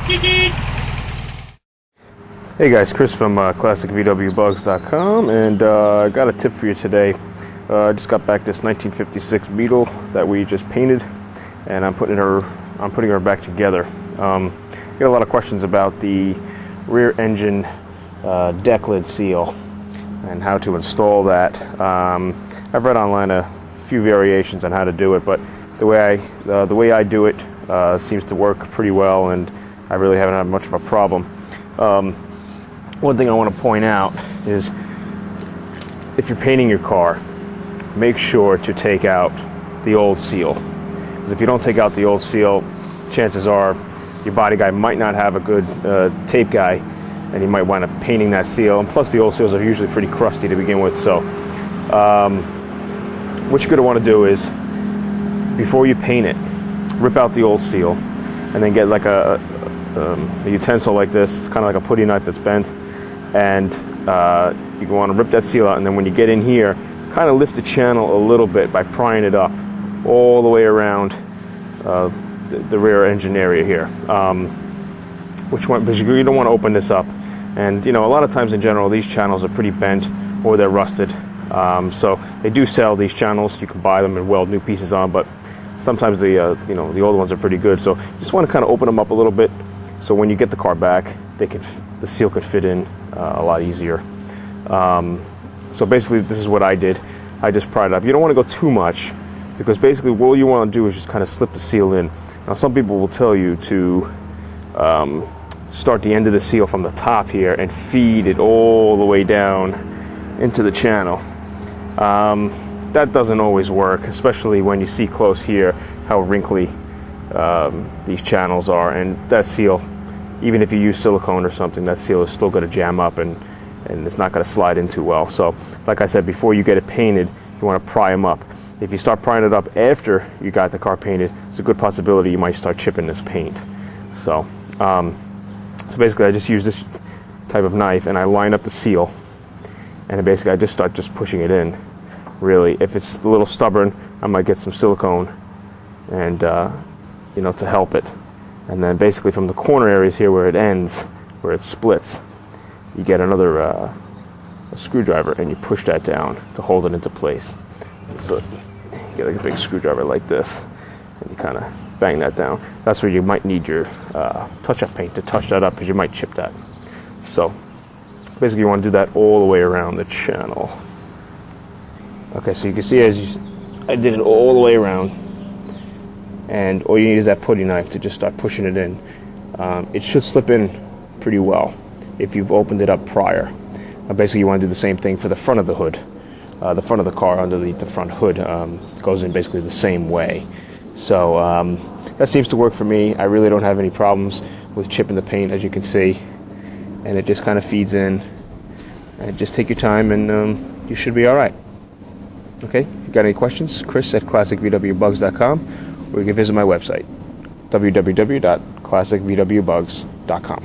Hey guys, Chris from ClassicVWBugs.com, and I got a tip for you today. I just got back this 1956 Beetle that we just painted, and I'm putting her back together. Get a lot of questions about the rear engine deck lid seal and how to install that. I've read online a few variations on how to do it, but the way I do it seems to work pretty well, and I really haven't had much of a problem. One thing I want to point out is if you're painting your car, make sure to take out the old seal. Because if you don't take out the old seal, chances are your body guy might not have a good tape guy, and you might wind up painting that seal. And plus, the old seals are usually pretty crusty to begin with. So what you're going to want to do is, before you paint it, rip out the old seal, and then get like a utensil like this. It's kind of like a putty knife that's bent, and you want to rip that seal out, and then when you get in here, kind of lift the channel a little bit by prying it up all the way around the rear engine area here. Because you don't want to open this up, and you know, a lot of times in general these channels are pretty bent or they're rusted. So they do sell these channels. You can buy them and weld new pieces on, but sometimes the older ones are pretty good. So you just want to kind of open them up a little bit, so when you get the car back, the seal could fit in a lot easier. So basically, this is what I did. I just pried it up. You don't want to go too much, because basically what you want to do is just kind of slip the seal in. Now, some people will tell you to start the end of the seal from the top here and feed it all the way down into the channel. That doesn't always work, especially when you see close here how wrinkly these channels are, and that seal, even if you use silicone or something, that seal is still going to jam up, and it's not going to slide in too well. So like I said, before you get it painted, you want to pry them up. If you start prying it up after you got the car painted, it's a good possibility you might start chipping this paint. So so basically I just use this type of knife, and I line up the seal, and basically I just start pushing it in. Really, if it's a little stubborn, I might get some silicone and to help it. And then basically from the corner areas here where it ends, where it splits, you get another a screwdriver, and you push that down to hold it into place. So you get like a big screwdriver like this, and you kind of bang that down. That's where you might need your touch-up paint to touch that up, because you might chip that. So basically you want to do that all the way around the channel. Okay, so you can see I did it all the way around, and all you need is that putty knife to just start pushing it in. It should slip in pretty well if you've opened it up prior. Basically you want to do the same thing for the front of the hood. The front of the car, underneath the front hood, goes in basically the same way. So that seems to work for me. I really don't have any problems with chipping the paint, as you can see, and it just kind of feeds in. And just take your time, and you should be all right. Okay, if you got any questions, Chris at ClassicVWBugs.com, or you can visit my website, www.ClassicVWBugs.com.